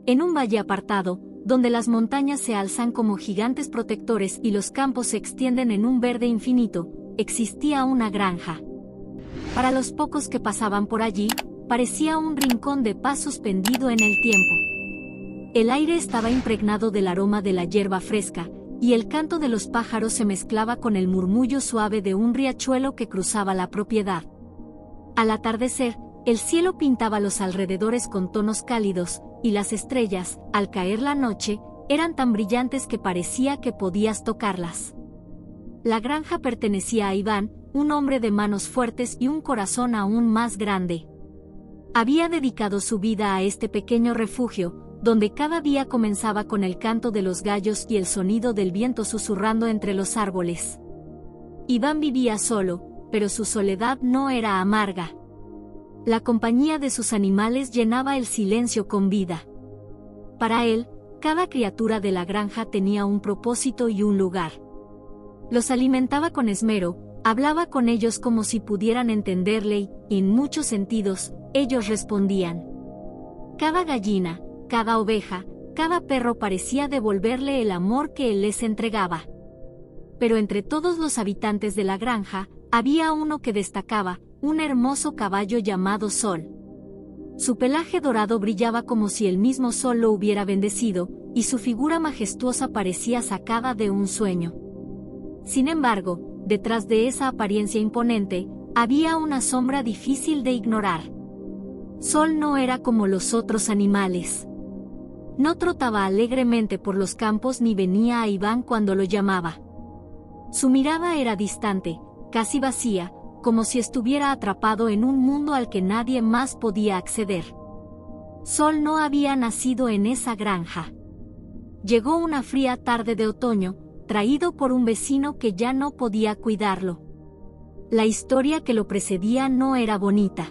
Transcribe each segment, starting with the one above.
En un valle apartado, donde las montañas se alzan como gigantes protectores y los campos se extienden en un verde infinito, existía una granja. Para los pocos que pasaban por allí, parecía un rincón de paz suspendido en el tiempo. El aire estaba impregnado del aroma de la hierba fresca, y el canto de los pájaros se mezclaba con el murmullo suave de un riachuelo que cruzaba la propiedad. Al atardecer, el cielo pintaba los alrededores con tonos cálidos, y las estrellas, al caer la noche, eran tan brillantes que parecía que podías tocarlas. La granja pertenecía a Iván, un hombre de manos fuertes y un corazón aún más grande. Había dedicado su vida a este pequeño refugio, donde cada día comenzaba con el canto de los gallos y el sonido del viento susurrando entre los árboles. Iván vivía solo, pero su soledad no era amarga. La compañía de sus animales llenaba el silencio con vida. Para él, cada criatura de la granja tenía un propósito y un lugar. Los alimentaba con esmero, hablaba con ellos como si pudieran entenderle y, en muchos sentidos, ellos respondían. Cada gallina, cada oveja, cada perro parecía devolverle el amor que él les entregaba. Pero entre todos los habitantes de la granja, había uno que destacaba, un hermoso caballo llamado Sol. Su pelaje dorado brillaba como si el mismo sol lo hubiera bendecido, y su figura majestuosa parecía sacada de un sueño. Sin embargo, detrás de esa apariencia imponente, había una sombra difícil de ignorar. Sol no era como los otros animales. No trotaba alegremente por los campos ni venía a Iván cuando lo llamaba. Su mirada era distante, casi vacía, como si estuviera atrapado en un mundo al que nadie más podía acceder. Sol no había nacido en esa granja. Llegó una fría tarde de otoño, traído por un vecino que ya no podía cuidarlo. La historia que lo precedía no era bonita.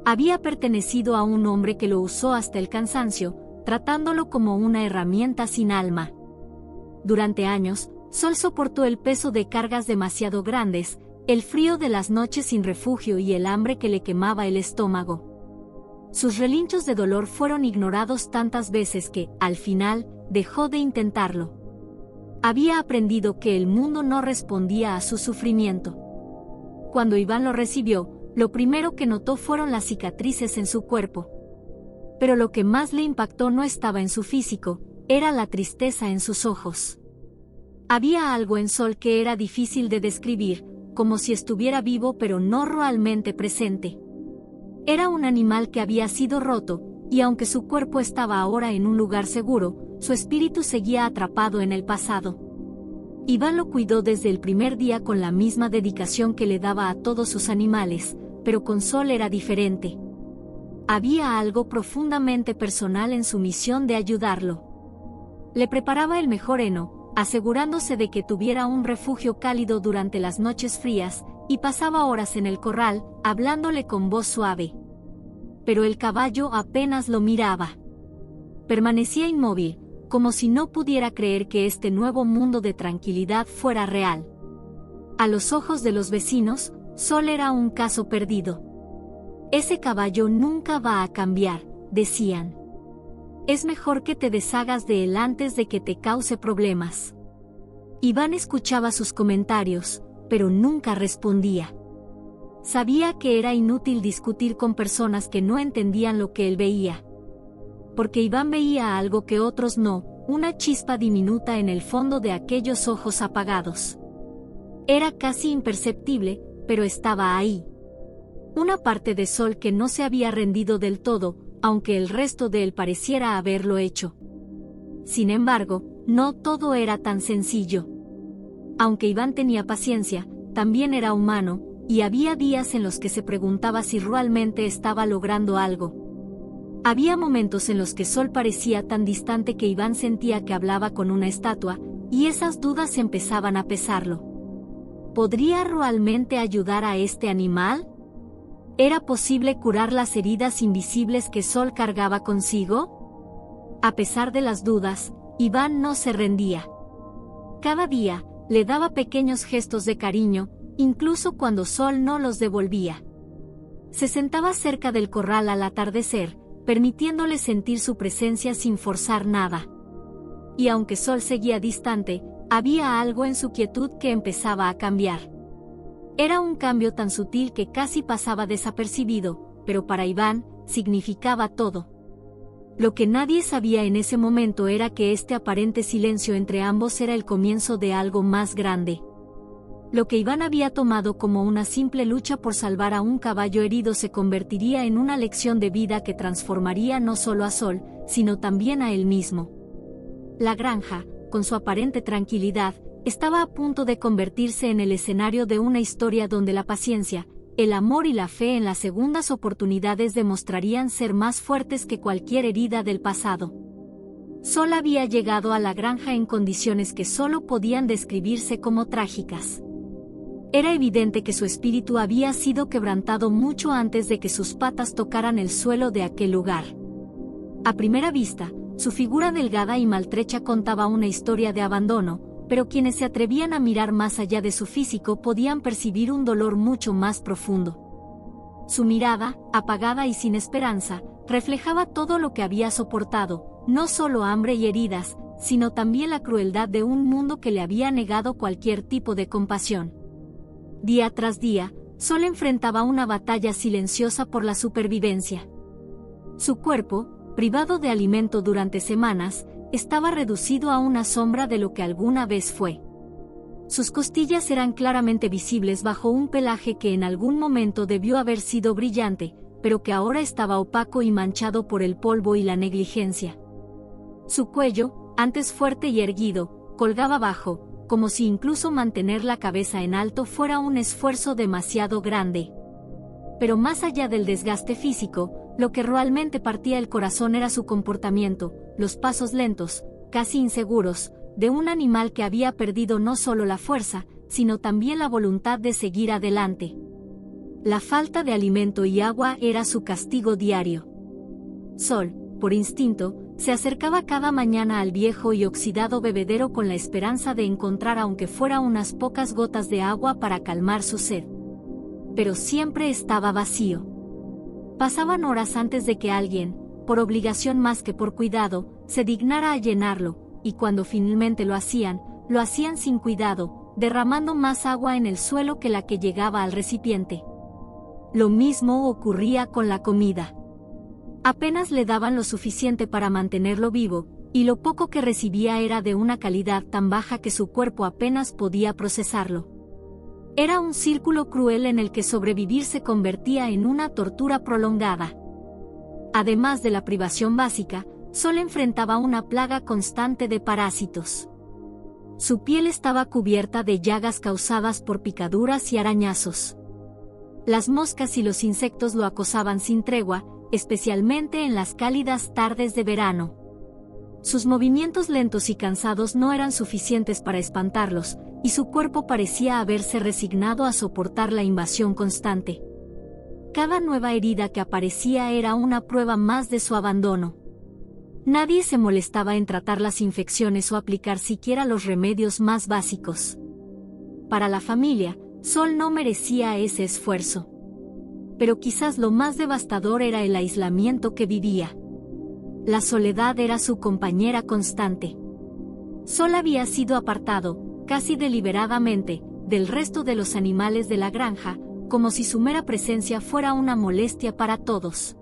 Había pertenecido a un hombre que lo usó hasta el cansancio, tratándolo como una herramienta sin alma. Durante años, Sol soportó el peso de cargas demasiado grandes, el frío de las noches sin refugio y el hambre que le quemaba el estómago. Sus relinchos de dolor fueron ignorados tantas veces que, al final, dejó de intentarlo. Había aprendido que el mundo no respondía a su sufrimiento. Cuando Iván lo recibió, lo primero que notó fueron las cicatrices en su cuerpo. Pero lo que más le impactó no estaba en su físico, era la tristeza en sus ojos. Había algo en Sol que era difícil de describir, como si estuviera vivo pero no realmente presente. Era un animal que había sido roto, y aunque su cuerpo estaba ahora en un lugar seguro, su espíritu seguía atrapado en el pasado. Iván lo cuidó desde el primer día con la misma dedicación que le daba a todos sus animales, pero con Sol era diferente. Había algo profundamente personal en su misión de ayudarlo. Le preparaba el mejor heno, asegurándose de que tuviera un refugio cálido durante las noches frías, y pasaba horas en el corral, hablándole con voz suave. Pero el caballo apenas lo miraba. Permanecía inmóvil, como si no pudiera creer que este nuevo mundo de tranquilidad fuera real. A los ojos de los vecinos, Sol era un caso perdido. Ese caballo nunca va a cambiar, decían. Es mejor que te deshagas de él antes de que te cause problemas. Iván escuchaba sus comentarios, pero nunca respondía. Sabía que era inútil discutir con personas que no entendían lo que él veía. Porque Iván veía algo que otros no, una chispa diminuta en el fondo de aquellos ojos apagados. Era casi imperceptible, pero estaba ahí. Una parte de Sol que no se había rendido del todo, aunque el resto de él pareciera haberlo hecho. Sin embargo, no todo era tan sencillo. Aunque Iván tenía paciencia, también era humano, y había días en los que se preguntaba si realmente estaba logrando algo. Había momentos en los que Sol parecía tan distante que Iván sentía que hablaba con una estatua, y esas dudas empezaban a pesarlo. ¿Podría realmente ayudar a este animal? ¿Era posible curar las heridas invisibles que Sol cargaba consigo? A pesar de las dudas, Iván no se rendía. Cada día, le daba pequeños gestos de cariño, incluso cuando Sol no los devolvía. Se sentaba cerca del corral al atardecer, permitiéndole sentir su presencia sin forzar nada. Y aunque Sol seguía distante, había algo en su quietud que empezaba a cambiar. Era un cambio tan sutil que casi pasaba desapercibido, pero para Iván, significaba todo. Lo que nadie sabía en ese momento era que este aparente silencio entre ambos era el comienzo de algo más grande. Lo que Iván había tomado como una simple lucha por salvar a un caballo herido se convertiría en una lección de vida que transformaría no solo a Sol, sino también a él mismo. La granja, con su aparente tranquilidad, estaba a punto de convertirse en el escenario de una historia donde la paciencia, el amor y la fe en las segundas oportunidades demostrarían ser más fuertes que cualquier herida del pasado. Sol había llegado a la granja en condiciones que solo podían describirse como trágicas. Era evidente que su espíritu había sido quebrantado mucho antes de que sus patas tocaran el suelo de aquel lugar. A primera vista, su figura delgada y maltrecha contaba una historia de abandono, pero quienes se atrevían a mirar más allá de su físico podían percibir un dolor mucho más profundo. Su mirada, apagada y sin esperanza, reflejaba todo lo que había soportado, no solo hambre y heridas, sino también la crueldad de un mundo que le había negado cualquier tipo de compasión. Día tras día, Sol enfrentaba una batalla silenciosa por la supervivencia. Su cuerpo, privado de alimento durante semanas, estaba reducido a una sombra de lo que alguna vez fue. Sus costillas eran claramente visibles bajo un pelaje que en algún momento debió haber sido brillante, pero que ahora estaba opaco y manchado por el polvo y la negligencia. Su cuello, antes fuerte y erguido, colgaba bajo, como si incluso mantener la cabeza en alto fuera un esfuerzo demasiado grande. Pero más allá del desgaste físico, lo que realmente partía el corazón era su comportamiento, los pasos lentos, casi inseguros, de un animal que había perdido no solo la fuerza, sino también la voluntad de seguir adelante. La falta de alimento y agua era su castigo diario. Sol, por instinto, se acercaba cada mañana al viejo y oxidado bebedero con la esperanza de encontrar aunque fuera unas pocas gotas de agua para calmar su sed. Pero siempre estaba vacío. Pasaban horas antes de que alguien, por obligación más que por cuidado, se dignara a llenarlo, y cuando finalmente lo hacían sin cuidado, derramando más agua en el suelo que la que llegaba al recipiente. Lo mismo ocurría con la comida. Apenas le daban lo suficiente para mantenerlo vivo, y lo poco que recibía era de una calidad tan baja que su cuerpo apenas podía procesarlo. Era un círculo cruel en el que sobrevivir se convertía en una tortura prolongada. Además de la privación básica, Sol enfrentaba una plaga constante de parásitos. Su piel estaba cubierta de llagas causadas por picaduras y arañazos. Las moscas y los insectos lo acosaban sin tregua, especialmente en las cálidas tardes de verano. Sus movimientos lentos y cansados no eran suficientes para espantarlos, y su cuerpo parecía haberse resignado a soportar la invasión constante. Cada nueva herida que aparecía era una prueba más de su abandono. Nadie se molestaba en tratar las infecciones o aplicar siquiera los remedios más básicos. Para la familia, Sol no merecía ese esfuerzo. Pero quizás lo más devastador era el aislamiento que vivía. La soledad era su compañera constante. Sol había sido apartado, casi deliberadamente, del resto de los animales de la granja, como si su mera presencia fuera una molestia para todos.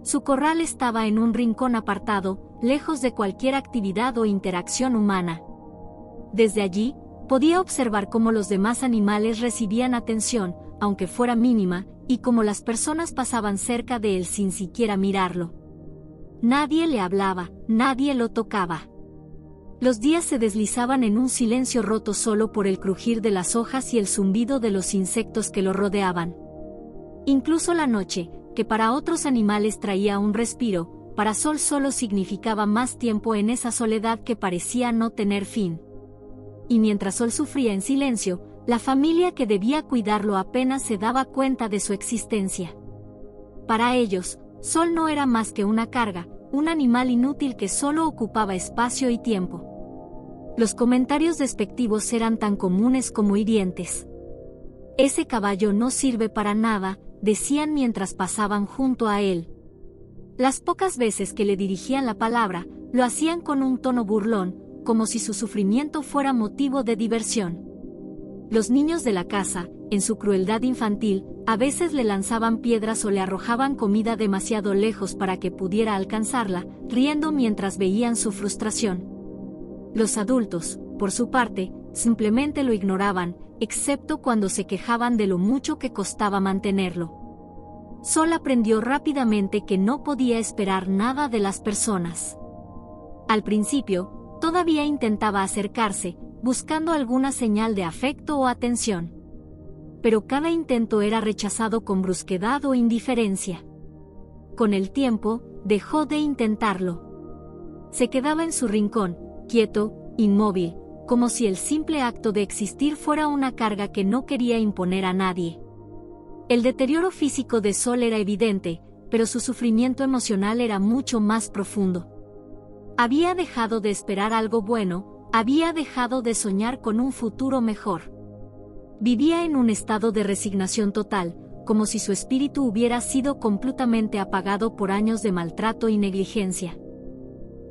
Su corral estaba en un rincón apartado, lejos de cualquier actividad o interacción humana. Desde allí, podía observar cómo los demás animales recibían atención, aunque fuera mínima, y cómo las personas pasaban cerca de él sin siquiera mirarlo. Nadie le hablaba, nadie lo tocaba. Los días se deslizaban en un silencio roto solo por el crujir de las hojas y el zumbido de los insectos que lo rodeaban. Incluso la noche, que para otros animales traía un respiro, para Sol solo significaba más tiempo en esa soledad que parecía no tener fin. Y mientras Sol sufría en silencio, la familia que debía cuidarlo apenas se daba cuenta de su existencia. Para ellos, Sol no era más que una carga, un animal inútil que solo ocupaba espacio y tiempo. Los comentarios despectivos eran tan comunes como hirientes. Ese caballo no sirve para nada, decían mientras pasaban junto a él. Las pocas veces que le dirigían la palabra, lo hacían con un tono burlón, como si su sufrimiento fuera motivo de diversión. Los niños de la casa, en su crueldad infantil, a veces le lanzaban piedras o le arrojaban comida demasiado lejos para que pudiera alcanzarla, riendo mientras veían su frustración. Los adultos, por su parte, simplemente lo ignoraban, excepto cuando se quejaban de lo mucho que costaba mantenerlo. Sol aprendió rápidamente que no podía esperar nada de las personas. Al principio, todavía intentaba acercarse, buscando alguna señal de afecto o atención. Pero cada intento era rechazado con brusquedad o indiferencia. Con el tiempo, dejó de intentarlo. Se quedaba en su rincón, quieto, inmóvil, como si el simple acto de existir fuera una carga que no quería imponer a nadie. El deterioro físico de Sol era evidente, pero su sufrimiento emocional era mucho más profundo. Había dejado de esperar algo bueno, había dejado de soñar con un futuro mejor. Vivía en un estado de resignación total, como si su espíritu hubiera sido completamente apagado por años de maltrato y negligencia.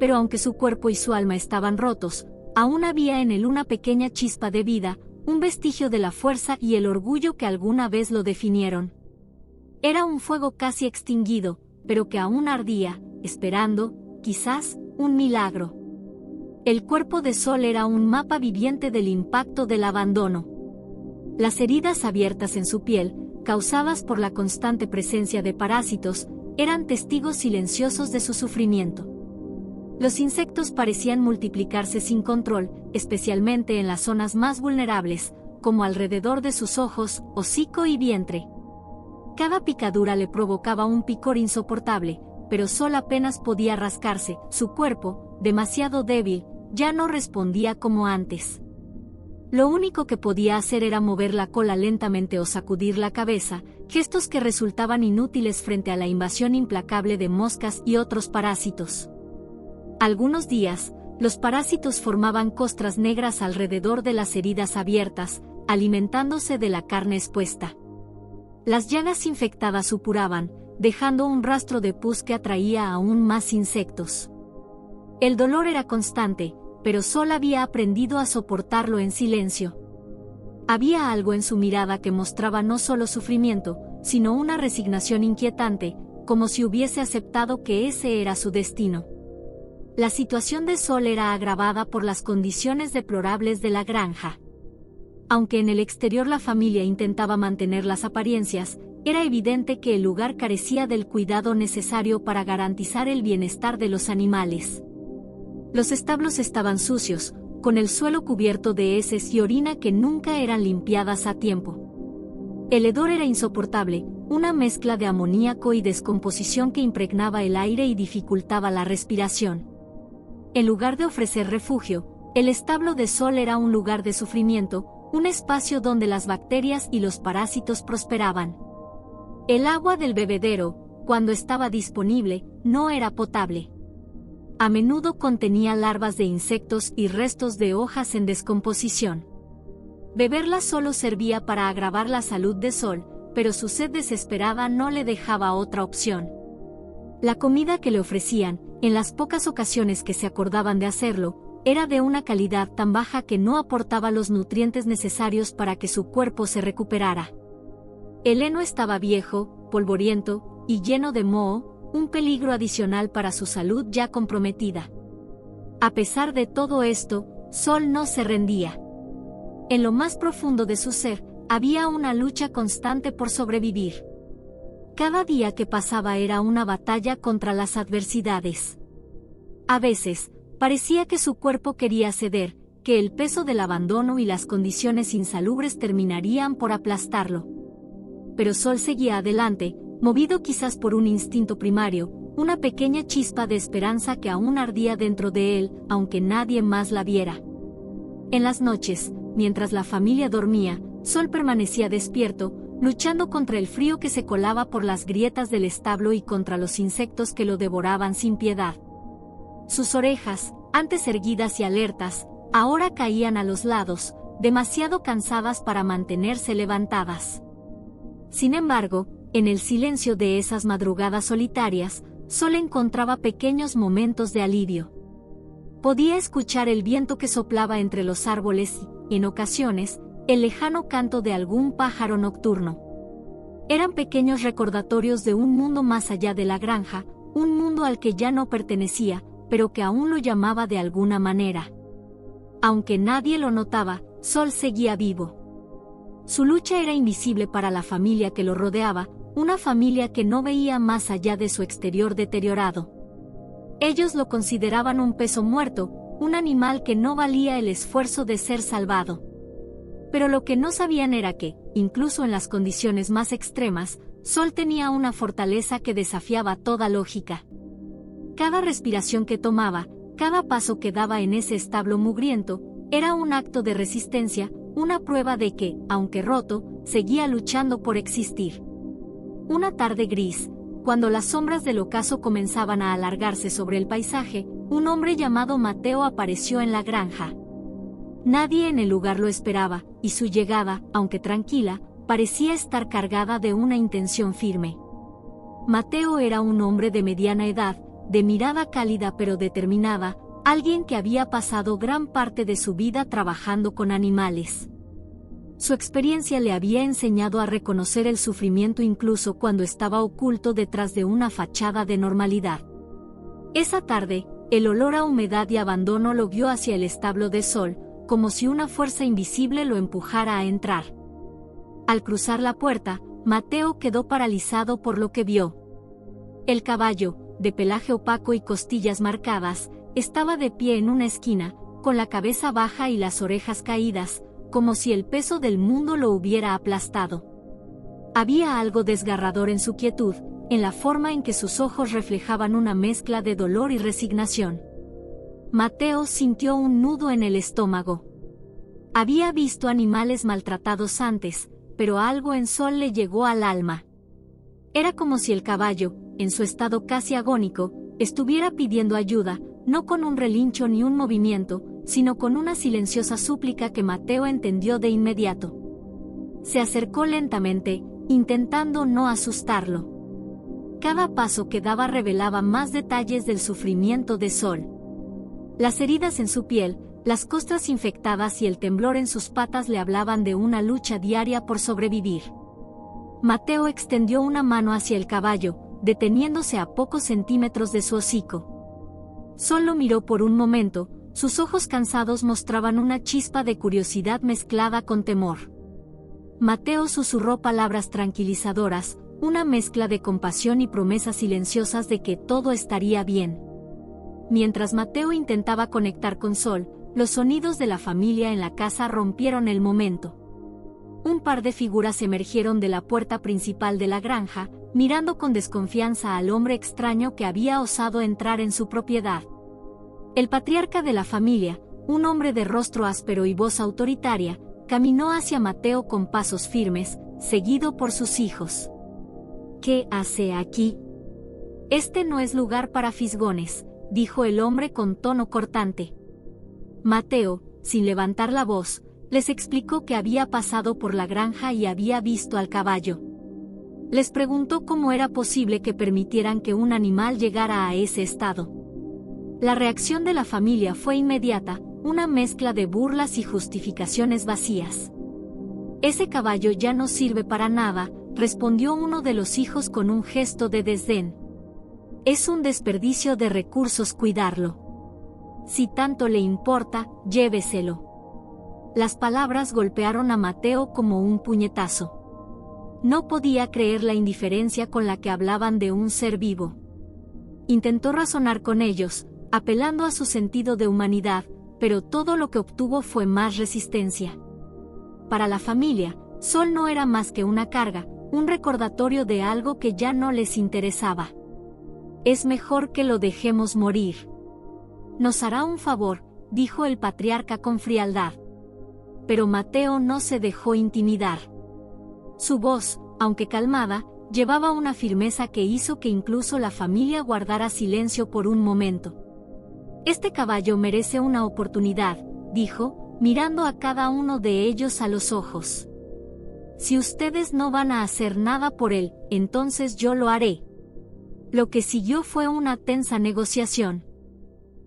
Pero aunque su cuerpo y su alma estaban rotos, aún había en él una pequeña chispa de vida, un vestigio de la fuerza y el orgullo que alguna vez lo definieron. Era un fuego casi extinguido, pero que aún ardía, esperando, quizás, un milagro. El cuerpo de Sol era un mapa viviente del impacto del abandono. Las heridas abiertas en su piel, causadas por la constante presencia de parásitos, eran testigos silenciosos de su sufrimiento. Los insectos parecían multiplicarse sin control, especialmente en las zonas más vulnerables, como alrededor de sus ojos, hocico y vientre. Cada picadura le provocaba un picor insoportable, pero Sol apenas podía rascarse, su cuerpo, demasiado débil, ya no respondía como antes. Lo único que podía hacer era mover la cola lentamente o sacudir la cabeza, gestos que resultaban inútiles frente a la invasión implacable de moscas y otros parásitos. Algunos días, los parásitos formaban costras negras alrededor de las heridas abiertas, alimentándose de la carne expuesta. Las llagas infectadas supuraban, dejando un rastro de pus que atraía aún más insectos. El dolor era constante, pero Sol había aprendido a soportarlo en silencio. Había algo en su mirada que mostraba no solo sufrimiento, sino una resignación inquietante, como si hubiese aceptado que ese era su destino. La situación de Sol era agravada por las condiciones deplorables de la granja. Aunque en el exterior la familia intentaba mantener las apariencias, era evidente que el lugar carecía del cuidado necesario para garantizar el bienestar de los animales. Los establos estaban sucios, con el suelo cubierto de heces y orina que nunca eran limpiadas a tiempo. El hedor era insoportable, una mezcla de amoníaco y descomposición que impregnaba el aire y dificultaba la respiración. En lugar de ofrecer refugio, el establo de Sol era un lugar de sufrimiento, un espacio donde las bacterias y los parásitos prosperaban. El agua del bebedero, cuando estaba disponible, no era potable. A menudo contenía larvas de insectos y restos de hojas en descomposición. Beberla solo servía para agravar la salud de Sol, pero su sed desesperada no le dejaba otra opción. La comida que le ofrecían, en las pocas ocasiones que se acordaban de hacerlo, era de una calidad tan baja que no aportaba los nutrientes necesarios para que su cuerpo se recuperara. El heno estaba viejo, polvoriento y lleno de moho, un peligro adicional para su salud ya comprometida. A pesar de todo esto, Sol no se rendía. En lo más profundo de su ser, había una lucha constante por sobrevivir. Cada día que pasaba era una batalla contra las adversidades. A veces, parecía que su cuerpo quería ceder, que el peso del abandono y las condiciones insalubres terminarían por aplastarlo. Pero Sol seguía adelante, movido quizás por un instinto primario, una pequeña chispa de esperanza que aún ardía dentro de él, aunque nadie más la viera. En las noches, mientras la familia dormía, Sol permanecía despierto, luchando contra el frío que se colaba por las grietas del establo y contra los insectos que lo devoraban sin piedad. Sus orejas, antes erguidas y alertas, ahora caían a los lados, demasiado cansadas para mantenerse levantadas. Sin embargo, en el silencio de esas madrugadas solitarias, Sol encontraba pequeños momentos de alivio. Podía escuchar el viento que soplaba entre los árboles y, en ocasiones, el lejano canto de algún pájaro nocturno. Eran pequeños recordatorios de un mundo más allá de la granja, un mundo al que ya no pertenecía, pero que aún lo llamaba de alguna manera. Aunque nadie lo notaba, Sol seguía vivo. Su lucha era invisible para la familia que lo rodeaba, una familia que no veía más allá de su exterior deteriorado. Ellos lo consideraban un peso muerto, un animal que no valía el esfuerzo de ser salvado. Pero lo que no sabían era que, incluso en las condiciones más extremas, Sol tenía una fortaleza que desafiaba toda lógica. Cada respiración que tomaba, cada paso que daba en ese establo mugriento, era un acto de resistencia, una prueba de que, aunque roto, seguía luchando por existir. Una tarde gris, cuando las sombras del ocaso comenzaban a alargarse sobre el paisaje, un hombre llamado Mateo apareció en la granja. Nadie en el lugar lo esperaba, y su llegada, aunque tranquila, parecía estar cargada de una intención firme. Mateo era un hombre de mediana edad, de mirada cálida pero determinada, alguien que había pasado gran parte de su vida trabajando con animales. Su experiencia le había enseñado a reconocer el sufrimiento incluso cuando estaba oculto detrás de una fachada de normalidad. Esa tarde, el olor a humedad y abandono lo guió hacia el establo de Sol, como si una fuerza invisible lo empujara a entrar. Al cruzar la puerta, Mateo quedó paralizado por lo que vio. El caballo, de pelaje opaco y costillas marcadas, estaba de pie en una esquina, con la cabeza baja y las orejas caídas, como si el peso del mundo lo hubiera aplastado. Había algo desgarrador en su quietud, en la forma en que sus ojos reflejaban una mezcla de dolor y resignación. Mateo sintió un nudo en el estómago. Había visto animales maltratados antes, pero algo en Sol le llegó al alma. Era como si el caballo, en su estado casi agónico, estuviera pidiendo ayuda, no con un relincho ni un movimiento, sino con una silenciosa súplica que Mateo entendió de inmediato. Se acercó lentamente, intentando no asustarlo. Cada paso que daba revelaba más detalles del sufrimiento de Sol. Las heridas en su piel, las costras infectadas y el temblor en sus patas le hablaban de una lucha diaria por sobrevivir. Mateo extendió una mano hacia el caballo, deteniéndose a pocos centímetros de su hocico. Sol lo miró por un momento, sus ojos cansados mostraban una chispa de curiosidad mezclada con temor. Mateo susurró palabras tranquilizadoras, una mezcla de compasión y promesas silenciosas de que todo estaría bien. Mientras Mateo intentaba conectar con Sol, los sonidos de la familia en la casa rompieron el momento. Un par de figuras emergieron de la puerta principal de la granja, mirando con desconfianza al hombre extraño que había osado entrar en su propiedad. El patriarca de la familia, un hombre de rostro áspero y voz autoritaria, caminó hacia Mateo con pasos firmes, seguido por sus hijos. ¿Qué hace aquí? Este no es lugar para fisgones, dijo el hombre con tono cortante. Mateo, sin levantar la voz, les explicó que había pasado por la granja y había visto al caballo. Les preguntó cómo era posible que permitieran que un animal llegara a ese estado. La reacción de la familia fue inmediata, una mezcla de burlas y justificaciones vacías. Ese caballo ya no sirve para nada, respondió uno de los hijos con un gesto de desdén. Es un desperdicio de recursos cuidarlo. Si tanto le importa, lléveselo. Las palabras golpearon a Mateo como un puñetazo. No podía creer la indiferencia con la que hablaban de un ser vivo. Intentó razonar con ellos, apelando a su sentido de humanidad, pero todo lo que obtuvo fue más resistencia. Para la familia, Sol no era más que una carga, un recordatorio de algo que ya no les interesaba. Es mejor que lo dejemos morir. Nos hará un favor, dijo el patriarca con frialdad. Pero Mateo no se dejó intimidar. Su voz, aunque calmada, llevaba una firmeza que hizo que incluso la familia guardara silencio por un momento. Este caballo merece una oportunidad, dijo, mirando a cada uno de ellos a los ojos. Si ustedes no van a hacer nada por él, entonces yo lo haré. Lo que siguió fue una tensa negociación.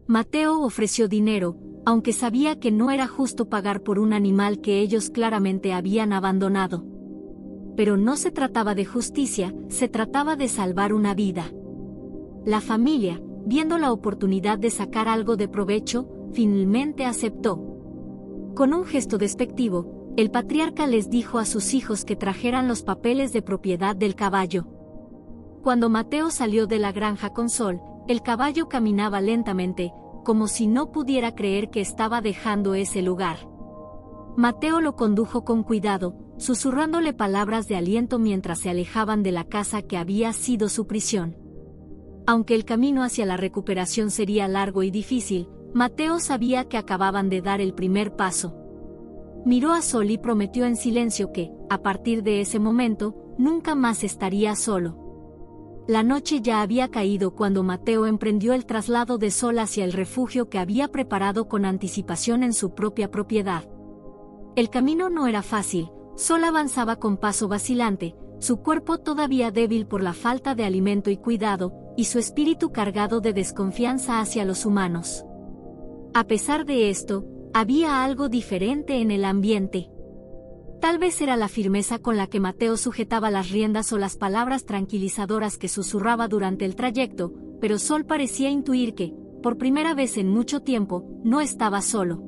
Mateo ofreció dinero, aunque sabía que no era justo pagar por un animal que ellos claramente habían abandonado. Pero no se trataba de justicia, se trataba de salvar una vida. La familia, viendo la oportunidad de sacar algo de provecho, finalmente aceptó. Con un gesto despectivo, el patriarca les dijo a sus hijos que trajeran los papeles de propiedad del caballo. Cuando Mateo salió de la granja con Sol, el caballo caminaba lentamente, como si no pudiera creer que estaba dejando ese lugar. Mateo lo condujo con cuidado, susurrándole palabras de aliento mientras se alejaban de la casa que había sido su prisión. Aunque el camino hacia la recuperación sería largo y difícil, Mateo sabía que acababan de dar el primer paso. Miró a Sol y prometió en silencio que, a partir de ese momento, nunca más estaría solo. La noche ya había caído cuando Mateo emprendió el traslado de Sol hacia el refugio que había preparado con anticipación en su propia propiedad. El camino no era fácil, Sol avanzaba con paso vacilante, su cuerpo todavía débil por la falta de alimento y cuidado, y su espíritu cargado de desconfianza hacia los humanos. A pesar de esto, había algo diferente en el ambiente. Tal vez era la firmeza con la que Mateo sujetaba las riendas o las palabras tranquilizadoras que susurraba durante el trayecto, pero Sol parecía intuir que, por primera vez en mucho tiempo, no estaba solo.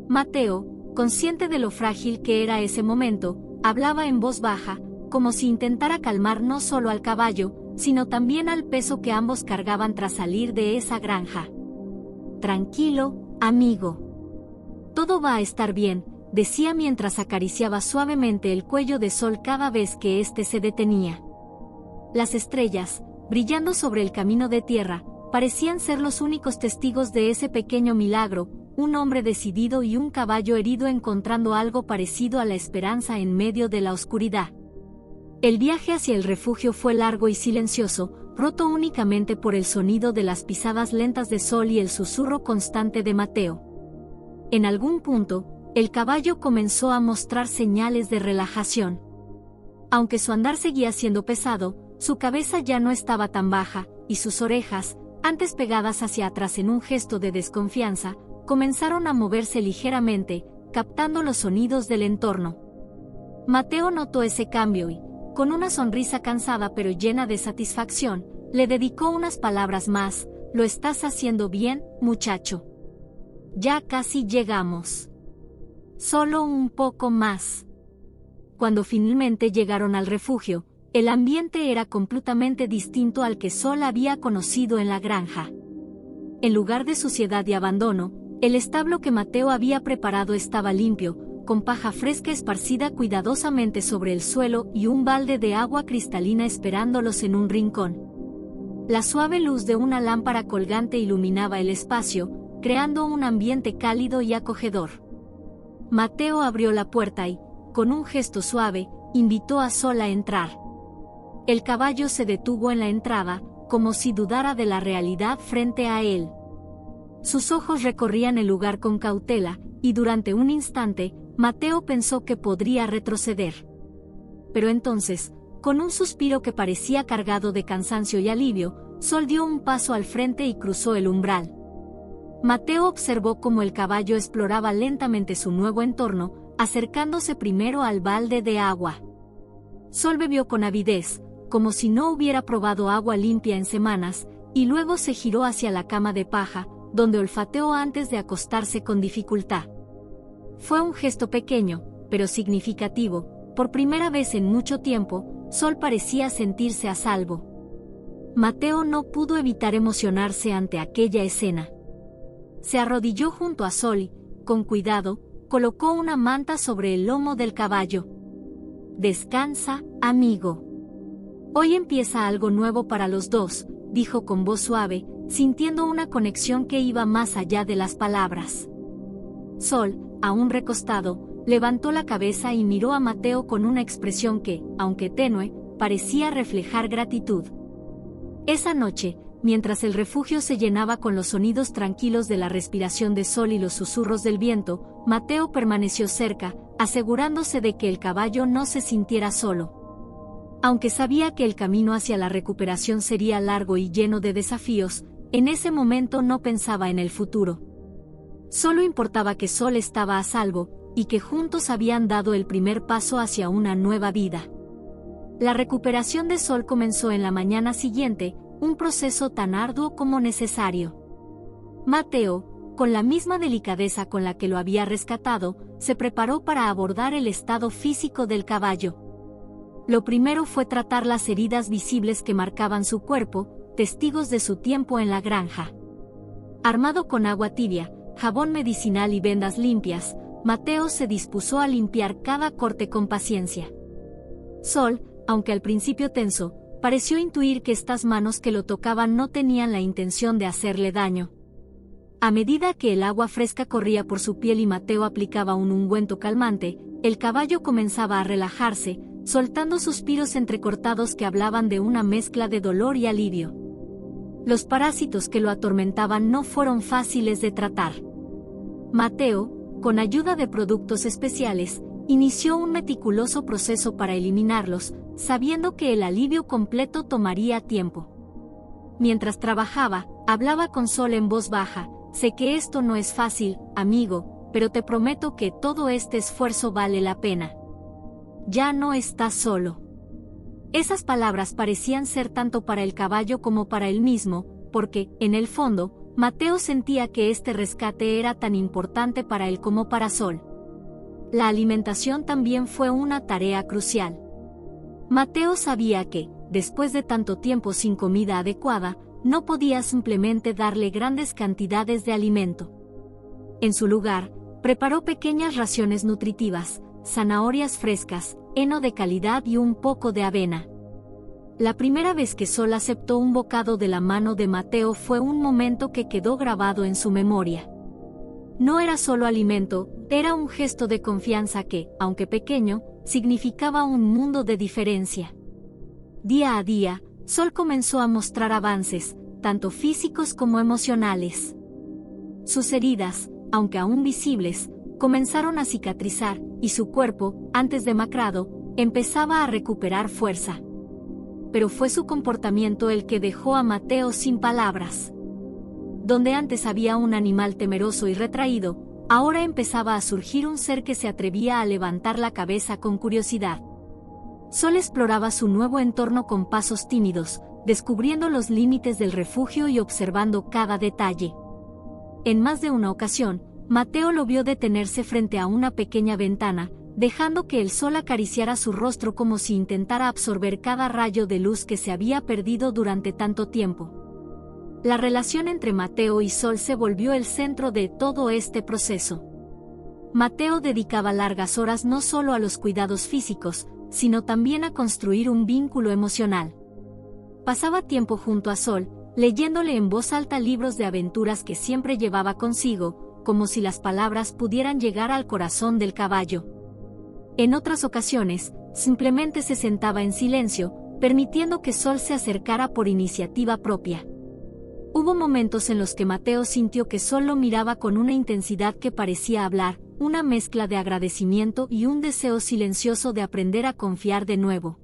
Mateo, consciente de lo frágil que era ese momento, hablaba en voz baja, como si intentara calmar no solo al caballo, sino también al peso que ambos cargaban tras salir de esa granja. Tranquilo, amigo. Todo va a estar bien, decía mientras acariciaba suavemente el cuello de Sol cada vez que éste se detenía. Las estrellas, brillando sobre el camino de tierra, parecían ser los únicos testigos de ese pequeño milagro, un hombre decidido y un caballo herido encontrando algo parecido a la esperanza en medio de la oscuridad. El viaje hacia el refugio fue largo y silencioso, roto únicamente por el sonido de las pisadas lentas de Sol y el susurro constante de Mateo. En algún punto, el caballo comenzó a mostrar señales de relajación. Aunque su andar seguía siendo pesado, su cabeza ya no estaba tan baja, y sus orejas, antes pegadas hacia atrás en un gesto de desconfianza, comenzaron a moverse ligeramente, captando los sonidos del entorno. Mateo notó ese cambio y, con una sonrisa cansada pero llena de satisfacción, le dedicó unas palabras más: «Lo estás haciendo bien, muchacho. Ya casi llegamos. Solo un poco más». Cuando finalmente llegaron al refugio, el ambiente era completamente distinto al que Sol había conocido en la granja. En lugar de suciedad y abandono, el establo que Mateo había preparado estaba limpio, con paja fresca esparcida cuidadosamente sobre el suelo y un balde de agua cristalina esperándolos en un rincón. La suave luz de una lámpara colgante iluminaba el espacio, creando un ambiente cálido y acogedor. Mateo abrió la puerta y, con un gesto suave, invitó a Sol a entrar. El caballo se detuvo en la entrada, como si dudara de la realidad frente a él. Sus ojos recorrían el lugar con cautela, y durante un instante, Mateo pensó que podría retroceder. Pero entonces, con un suspiro que parecía cargado de cansancio y alivio, Sol dio un paso al frente y cruzó el umbral. Mateo observó cómo el caballo exploraba lentamente su nuevo entorno, acercándose primero al balde de agua. Sol bebió con avidez, como si no hubiera probado agua limpia en semanas, y luego se giró hacia la cama de paja, donde olfateó antes de acostarse con dificultad. Fue un gesto pequeño, pero significativo. Por primera vez en mucho tiempo, Sol parecía sentirse a salvo. Mateo no pudo evitar emocionarse ante aquella escena. Se arrodilló junto a Sol y, con cuidado, colocó una manta sobre el lomo del caballo. «Descansa, amigo. Hoy empieza algo nuevo para los dos», dijo con voz suave, sintiendo una conexión que iba más allá de las palabras. Sol, aún recostado, levantó la cabeza y miró a Mateo con una expresión que, aunque tenue, parecía reflejar gratitud. Esa noche, mientras el refugio se llenaba con los sonidos tranquilos de la respiración de Sol y los susurros del viento, Mateo permaneció cerca, asegurándose de que el caballo no se sintiera solo. Aunque sabía que el camino hacia la recuperación sería largo y lleno de desafíos, en ese momento no pensaba en el futuro. Solo importaba que Sol estaba a salvo, y que juntos habían dado el primer paso hacia una nueva vida. La recuperación de Sol comenzó en la mañana siguiente, un proceso tan arduo como necesario. Mateo, con la misma delicadeza con la que lo había rescatado, se preparó para abordar el estado físico del caballo. Lo primero fue tratar las heridas visibles que marcaban su cuerpo, testigos de su tiempo en la granja. Armado con agua tibia, jabón medicinal y vendas limpias, Mateo se dispuso a limpiar cada corte con paciencia. Sol, aunque al principio tenso, pareció intuir que estas manos que lo tocaban no tenían la intención de hacerle daño. A medida que el agua fresca corría por su piel y Mateo aplicaba un ungüento calmante, el caballo comenzaba a relajarse, soltando suspiros entrecortados que hablaban de una mezcla de dolor y alivio. Los parásitos que lo atormentaban no fueron fáciles de tratar. Mateo, con ayuda de productos especiales, inició un meticuloso proceso para eliminarlos, sabiendo que el alivio completo tomaría tiempo. Mientras trabajaba, hablaba con Sol en voz baja: «Sé que esto no es fácil, amigo, pero te prometo que todo este esfuerzo vale la pena. Ya no estás solo». Esas palabras parecían ser tanto para el caballo como para él mismo, porque, en el fondo, Mateo sentía que este rescate era tan importante para él como para Sol. La alimentación también fue una tarea crucial. Mateo sabía que, después de tanto tiempo sin comida adecuada, no podía simplemente darle grandes cantidades de alimento. En su lugar, preparó pequeñas raciones nutritivas, zanahorias frescas, heno de calidad y un poco de avena. La primera vez que Sol aceptó un bocado de la mano de Mateo fue un momento que quedó grabado en su memoria. No era solo alimento, era un gesto de confianza que, aunque pequeño, significaba un mundo de diferencia. Día a día, Sol comenzó a mostrar avances, tanto físicos como emocionales. Sus heridas, aunque aún visibles, comenzaron a cicatrizar, y su cuerpo, antes demacrado, empezaba a recuperar fuerza. Pero fue su comportamiento el que dejó a Mateo sin palabras. Donde antes había un animal temeroso y retraído, ahora empezaba a surgir un ser que se atrevía a levantar la cabeza con curiosidad. Sol exploraba su nuevo entorno con pasos tímidos, descubriendo los límites del refugio y observando cada detalle. En más de una ocasión, Mateo lo vio detenerse frente a una pequeña ventana, dejando que el sol acariciara su rostro como si intentara absorber cada rayo de luz que se había perdido durante tanto tiempo. La relación entre Mateo y Sol se volvió el centro de todo este proceso. Mateo dedicaba largas horas no solo a los cuidados físicos, sino también a construir un vínculo emocional. Pasaba tiempo junto a Sol, leyéndole en voz alta libros de aventuras que siempre llevaba consigo, como si las palabras pudieran llegar al corazón del caballo. En otras ocasiones, simplemente se sentaba en silencio, permitiendo que Sol se acercara por iniciativa propia. Hubo momentos en los que Mateo sintió que Sol lo miraba con una intensidad que parecía hablar, una mezcla de agradecimiento y un deseo silencioso de aprender a confiar de nuevo.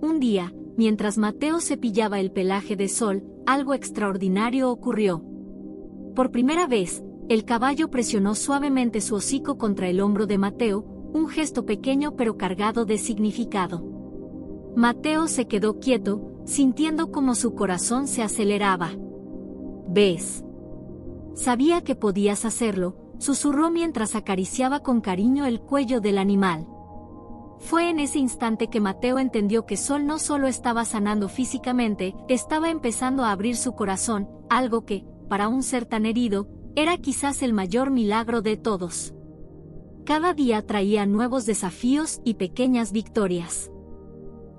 Un día, mientras Mateo cepillaba el pelaje de Sol, algo extraordinario ocurrió. Por primera vez, el caballo presionó suavemente su hocico contra el hombro de Mateo, un gesto pequeño pero cargado de significado. Mateo se quedó quieto, sintiendo como su corazón se aceleraba. «¿Ves? Sabía que podías hacerlo», susurró mientras acariciaba con cariño el cuello del animal. Fue en ese instante que Mateo entendió que Sol no solo estaba sanando físicamente, estaba empezando a abrir su corazón, algo que, para un ser tan herido, era quizás el mayor milagro de todos. Cada día traía nuevos desafíos y pequeñas victorias.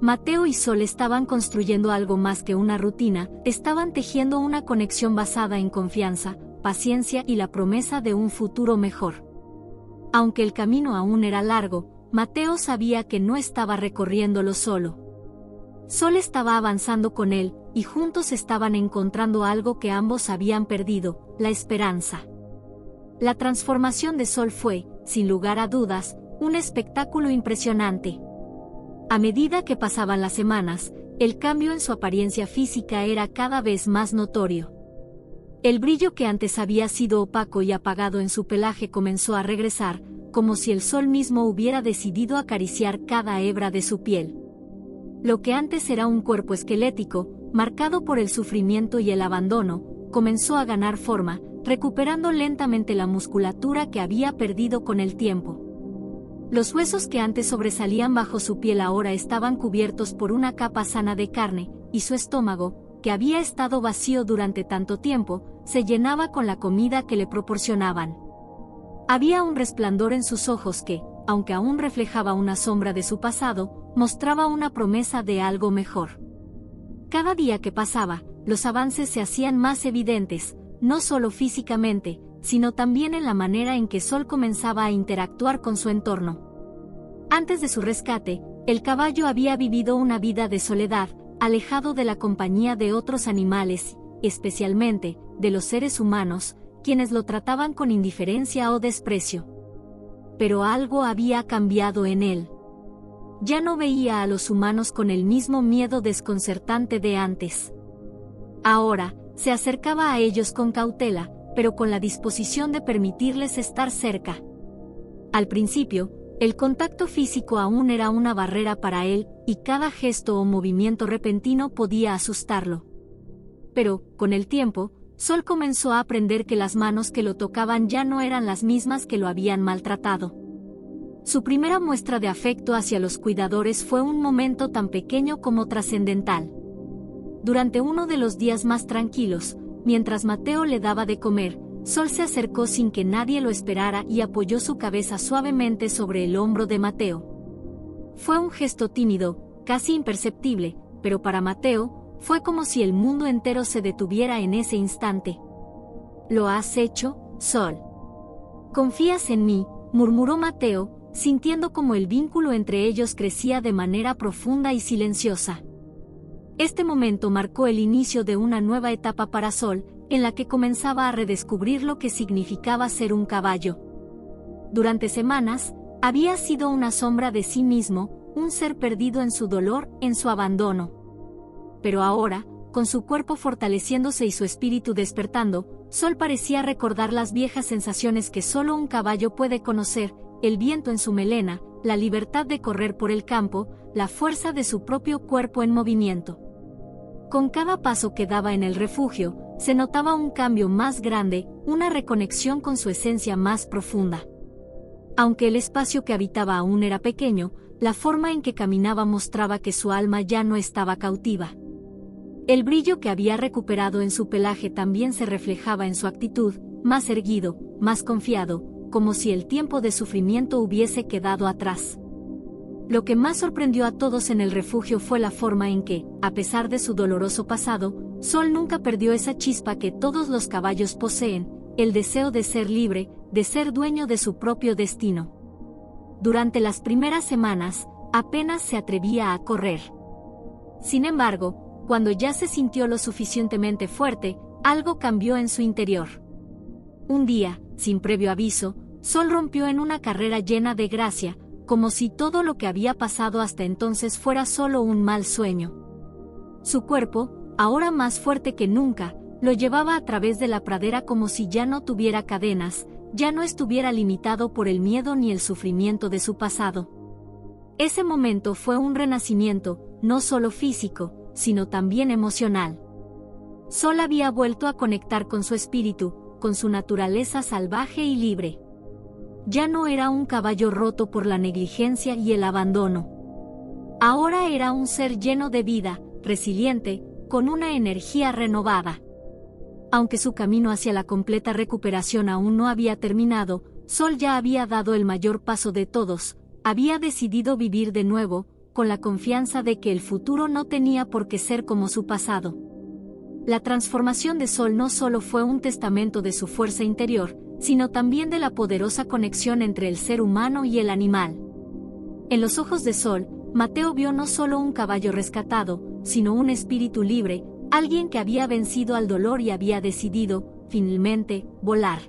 Mateo y Sol estaban construyendo algo más que una rutina, estaban tejiendo una conexión basada en confianza, paciencia y la promesa de un futuro mejor. Aunque el camino aún era largo, Mateo sabía que no estaba recorriéndolo solo. Sol estaba avanzando con él, y juntos estaban encontrando algo que ambos habían perdido, la esperanza. La transformación de Sol fue, sin lugar a dudas, un espectáculo impresionante. A medida que pasaban las semanas, el cambio en su apariencia física era cada vez más notorio. El brillo que antes había sido opaco y apagado en su pelaje comenzó a regresar, como si el sol mismo hubiera decidido acariciar cada hebra de su piel. Lo que antes era un cuerpo esquelético, marcado por el sufrimiento y el abandono, comenzó a ganar forma, recuperando lentamente la musculatura que había perdido con el tiempo. Los huesos que antes sobresalían bajo su piel ahora estaban cubiertos por una capa sana de carne, y su estómago, que había estado vacío durante tanto tiempo, se llenaba con la comida que le proporcionaban. Había un resplandor en sus ojos que, aunque aún reflejaba una sombra de su pasado, mostraba una promesa de algo mejor. Cada día que pasaba, los avances se hacían más evidentes, no solo físicamente, sino también en la manera en que Sol comenzaba a interactuar con su entorno. Antes de su rescate, el caballo había vivido una vida de soledad, alejado de la compañía de otros animales, especialmente de los seres humanos, quienes lo trataban con indiferencia o desprecio. Pero algo había cambiado en él. Ya no veía a los humanos con el mismo miedo desconcertante de antes. Ahora, se acercaba a ellos con cautela, pero con la disposición de permitirles estar cerca. Al principio, el contacto físico aún era una barrera para él, y cada gesto o movimiento repentino podía asustarlo. Pero, con el tiempo, Sol comenzó a aprender que las manos que lo tocaban ya no eran las mismas que lo habían maltratado. Su primera muestra de afecto hacia los cuidadores fue un momento tan pequeño como trascendental. Durante uno de los días más tranquilos, mientras Mateo le daba de comer, Sol se acercó sin que nadie lo esperara y apoyó su cabeza suavemente sobre el hombro de Mateo. Fue un gesto tímido, casi imperceptible, pero para Mateo, fue como si el mundo entero se detuviera en ese instante. «¿Lo has hecho, Sol? ¿Confías en mí?», murmuró Mateo, sintiendo como el vínculo entre ellos crecía de manera profunda y silenciosa. Este momento marcó el inicio de una nueva etapa para Sol, en la que comenzaba a redescubrir lo que significaba ser un caballo. Durante semanas, había sido una sombra de sí mismo, un ser perdido en su dolor, en su abandono. Pero ahora, con su cuerpo fortaleciéndose y su espíritu despertando, Sol parecía recordar las viejas sensaciones que solo un caballo puede conocer: el viento en su melena, la libertad de correr por el campo, la fuerza de su propio cuerpo en movimiento. Con cada paso que daba en el refugio, se notaba un cambio más grande, una reconexión con su esencia más profunda. Aunque el espacio que habitaba aún era pequeño, la forma en que caminaba mostraba que su alma ya no estaba cautiva. El brillo que había recuperado en su pelaje también se reflejaba en su actitud, más erguido, más confiado, como si el tiempo de sufrimiento hubiese quedado atrás. Lo que más sorprendió a todos en el refugio fue la forma en que, a pesar de su doloroso pasado, Sol nunca perdió esa chispa que todos los caballos poseen, el deseo de ser libre, de ser dueño de su propio destino. Durante las primeras semanas, apenas se atrevía a correr. Sin embargo, cuando ya se sintió lo suficientemente fuerte, algo cambió en su interior. Un día, sin previo aviso, Sol rompió en una carrera llena de gracia, como si todo lo que había pasado hasta entonces fuera solo un mal sueño. Su cuerpo, ahora más fuerte que nunca, lo llevaba a través de la pradera como si ya no tuviera cadenas, ya no estuviera limitado por el miedo ni el sufrimiento de su pasado. Ese momento fue un renacimiento, no solo físico, sino también emocional. Sol había vuelto a conectar con su espíritu, con su naturaleza salvaje y libre. Ya no era un caballo roto por la negligencia y el abandono. Ahora era un ser lleno de vida, resiliente, con una energía renovada. Aunque su camino hacia la completa recuperación aún no había terminado, Sol ya había dado el mayor paso de todos, había decidido vivir de nuevo, con la confianza de que el futuro no tenía por qué ser como su pasado. La transformación de Sol no solo fue un testamento de su fuerza interior, sino también de la poderosa conexión entre el ser humano y el animal. En los ojos de Sol, Mateo vio no solo un caballo rescatado, sino un espíritu libre, alguien que había vencido al dolor y había decidido, finalmente, volar.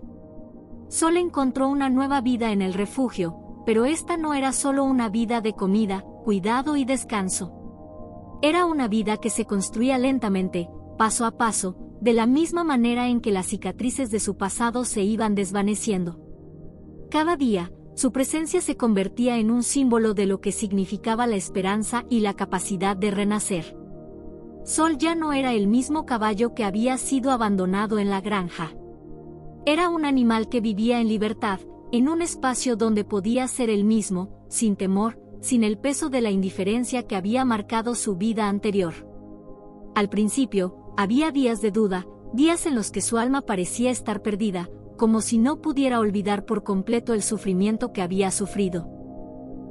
Sol encontró una nueva vida en el refugio, pero esta no era solo una vida de comida, cuidado y descanso. Era una vida que se construía lentamente, paso a paso, de la misma manera en que las cicatrices de su pasado se iban desvaneciendo. Cada día, su presencia se convertía en un símbolo de lo que significaba la esperanza y la capacidad de renacer. Sol ya no era el mismo caballo que había sido abandonado en la granja. Era un animal que vivía en libertad, en un espacio donde podía ser el mismo, sin temor, sin el peso de la indiferencia que había marcado su vida anterior. Al principio, había días de duda, días en los que su alma parecía estar perdida, como si no pudiera olvidar por completo el sufrimiento que había sufrido.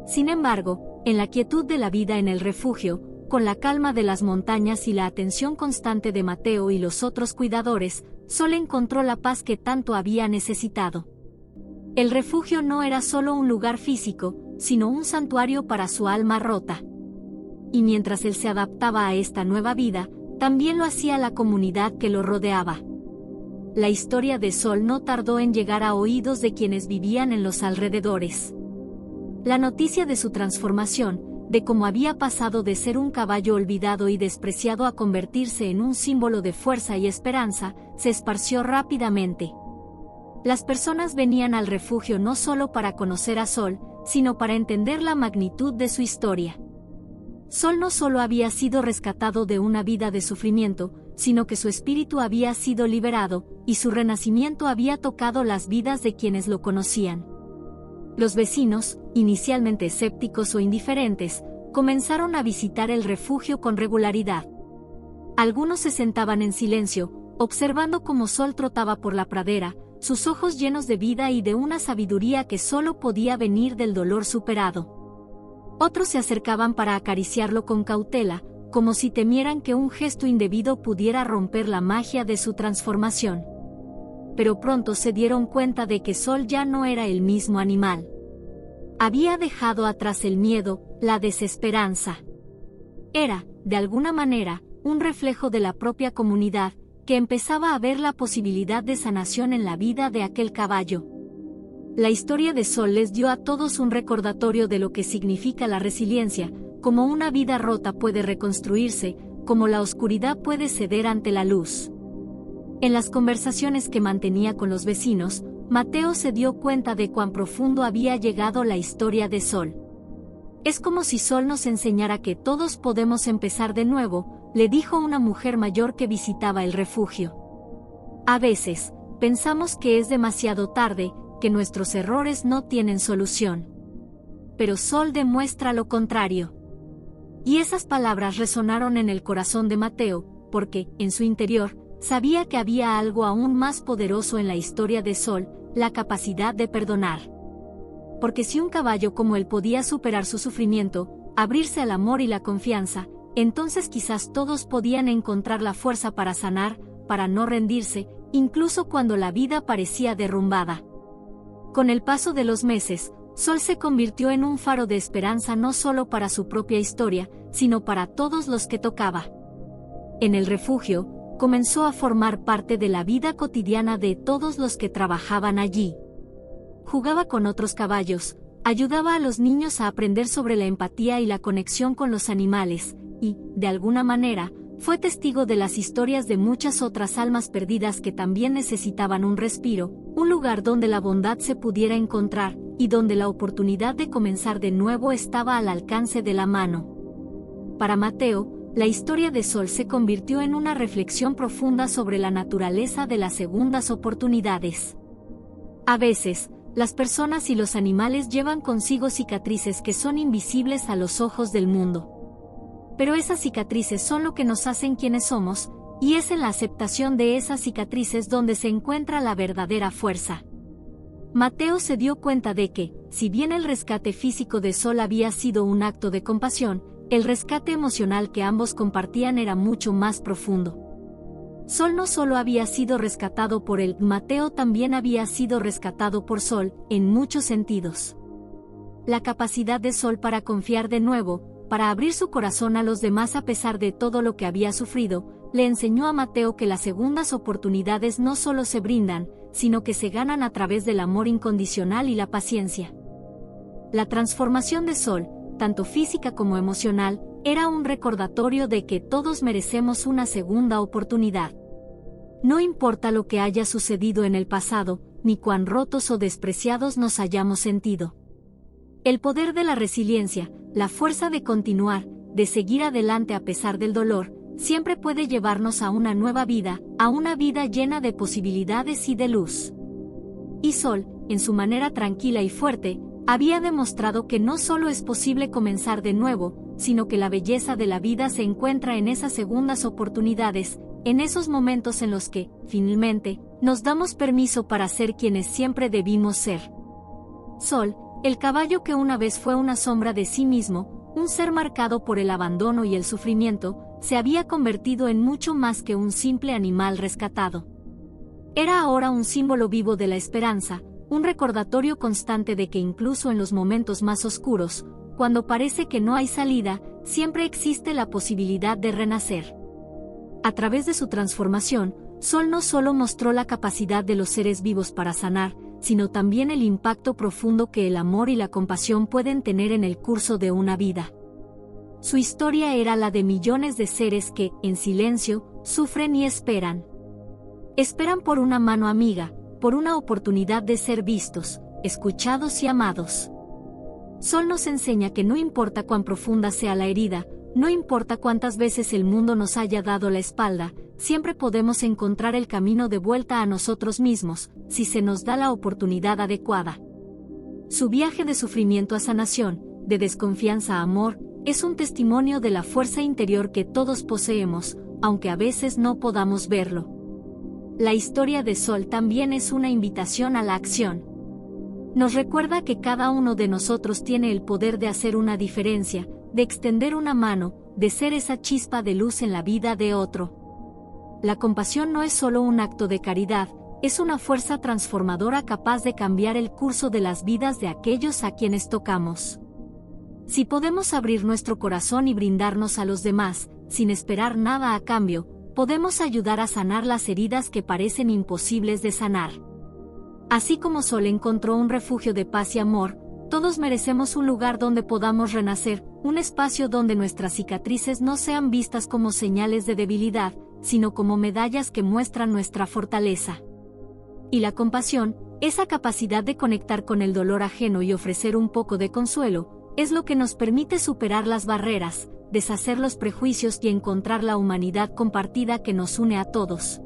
Sin embargo, en la quietud de la vida en el refugio, con la calma de las montañas y la atención constante de Mateo y los otros cuidadores, Sol encontró la paz que tanto había necesitado. El refugio no era solo un lugar físico, sino un santuario para su alma rota. Y mientras él se adaptaba a esta nueva vida, también lo hacía la comunidad que lo rodeaba. La historia de Sol no tardó en llegar a oídos de quienes vivían en los alrededores. La noticia de su transformación, de cómo había pasado de ser un caballo olvidado y despreciado a convertirse en un símbolo de fuerza y esperanza, se esparció rápidamente. Las personas venían al refugio no solo para conocer a Sol, sino para entender la magnitud de su historia. Sol no solo había sido rescatado de una vida de sufrimiento, sino que su espíritu había sido liberado, y su renacimiento había tocado las vidas de quienes lo conocían. Los vecinos, inicialmente escépticos o indiferentes, comenzaron a visitar el refugio con regularidad. Algunos se sentaban en silencio, observando cómo Sol trotaba por la pradera, sus ojos llenos de vida y de una sabiduría que solo podía venir del dolor superado. Otros se acercaban para acariciarlo con cautela, como si temieran que un gesto indebido pudiera romper la magia de su transformación. Pero pronto se dieron cuenta de que Sol ya no era el mismo animal. Había dejado atrás el miedo, la desesperanza. Era, de alguna manera, un reflejo de la propia comunidad, que empezaba a ver la posibilidad de sanación en la vida de aquel caballo. La historia de Sol les dio a todos un recordatorio de lo que significa la resiliencia, cómo una vida rota puede reconstruirse, cómo la oscuridad puede ceder ante la luz. En las conversaciones que mantenía con los vecinos, Mateo se dio cuenta de cuán profundo había llegado la historia de Sol. Es como si Sol nos enseñara que todos podemos empezar de nuevo, le dijo una mujer mayor que visitaba el refugio. A veces, pensamos que es demasiado tarde, que nuestros errores no tienen solución. Pero Sol demuestra lo contrario. Y esas palabras resonaron en el corazón de Mateo, porque, en su interior, sabía que había algo aún más poderoso en la historia de Sol, la capacidad de perdonar. Porque si un caballo como él podía superar su sufrimiento, abrirse al amor y la confianza, entonces quizás todos podían encontrar la fuerza para sanar, para no rendirse, incluso cuando la vida parecía derrumbada. Con el paso de los meses, Sol se convirtió en un faro de esperanza no solo para su propia historia, sino para todos los que tocaba. En el refugio, comenzó a formar parte de la vida cotidiana de todos los que trabajaban allí. Jugaba con otros caballos, ayudaba a los niños a aprender sobre la empatía y la conexión con los animales, y, de alguna manera, fue testigo de las historias de muchas otras almas perdidas que también necesitaban un respiro, un lugar donde la bondad se pudiera encontrar, y donde la oportunidad de comenzar de nuevo estaba al alcance de la mano. Para Mateo, la historia de Sol se convirtió en una reflexión profunda sobre la naturaleza de las segundas oportunidades. A veces, las personas y los animales llevan consigo cicatrices que son invisibles a los ojos del mundo. Pero esas cicatrices son lo que nos hacen quienes somos, y es en la aceptación de esas cicatrices donde se encuentra la verdadera fuerza. Mateo se dio cuenta de que, si bien el rescate físico de Sol había sido un acto de compasión, el rescate emocional que ambos compartían era mucho más profundo. Sol no solo había sido rescatado por él, Mateo también había sido rescatado por Sol, en muchos sentidos. La capacidad de Sol para confiar de nuevo, para abrir su corazón a los demás a pesar de todo lo que había sufrido, le enseñó a Mateo que las segundas oportunidades no solo se brindan, sino que se ganan a través del amor incondicional y la paciencia. La transformación de Sol, tanto física como emocional, era un recordatorio de que todos merecemos una segunda oportunidad. No importa lo que haya sucedido en el pasado, ni cuán rotos o despreciados nos hayamos sentido. El poder de la resiliencia, la fuerza de continuar, de seguir adelante a pesar del dolor, siempre puede llevarnos a una nueva vida, a una vida llena de posibilidades y de luz. Y Sol, en su manera tranquila y fuerte, había demostrado que no solo es posible comenzar de nuevo, sino que la belleza de la vida se encuentra en esas segundas oportunidades, en esos momentos en los que, finalmente, nos damos permiso para ser quienes siempre debimos ser. Sol, el caballo que una vez fue una sombra de sí mismo, un ser marcado por el abandono y el sufrimiento, se había convertido en mucho más que un simple animal rescatado. Era ahora un símbolo vivo de la esperanza, un recordatorio constante de que incluso en los momentos más oscuros, cuando parece que no hay salida, siempre existe la posibilidad de renacer. A través de su transformación, Sol no solo mostró la capacidad de los seres vivos para sanar, sino también el impacto profundo que el amor y la compasión pueden tener en el curso de una vida. Su historia era la de millones de seres que, en silencio, sufren y esperan. Esperan por una mano amiga, por una oportunidad de ser vistos, escuchados y amados. Sol nos enseña que no importa cuán profunda sea la herida, no importa cuántas veces el mundo nos haya dado la espalda, siempre podemos encontrar el camino de vuelta a nosotros mismos, si se nos da la oportunidad adecuada. Su viaje de sufrimiento a sanación, de desconfianza a amor, es un testimonio de la fuerza interior que todos poseemos, aunque a veces no podamos verlo. La historia de Sol también es una invitación a la acción. Nos recuerda que cada uno de nosotros tiene el poder de hacer una diferencia, de extender una mano, de ser esa chispa de luz en la vida de otro. La compasión no es solo un acto de caridad, es una fuerza transformadora capaz de cambiar el curso de las vidas de aquellos a quienes tocamos. Si podemos abrir nuestro corazón y brindarnos a los demás, sin esperar nada a cambio, podemos ayudar a sanar las heridas que parecen imposibles de sanar. Así como Sol encontró un refugio de paz y amor, todos merecemos un lugar donde podamos renacer, un espacio donde nuestras cicatrices no sean vistas como señales de debilidad, sino como medallas que muestran nuestra fortaleza. Y la compasión, esa capacidad de conectar con el dolor ajeno y ofrecer un poco de consuelo, es lo que nos permite superar las barreras, deshacer los prejuicios y encontrar la humanidad compartida que nos une a todos.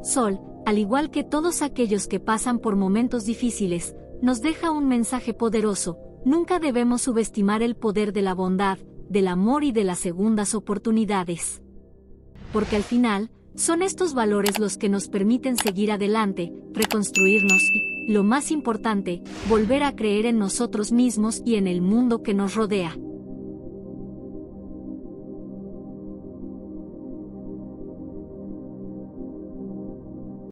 Sol, al igual que todos aquellos que pasan por momentos difíciles, nos deja un mensaje poderoso: nunca debemos subestimar el poder de la bondad, del amor y de las segundas oportunidades. Porque al final, son estos valores los que nos permiten seguir adelante, reconstruirnos y, lo más importante, volver a creer en nosotros mismos y en el mundo que nos rodea.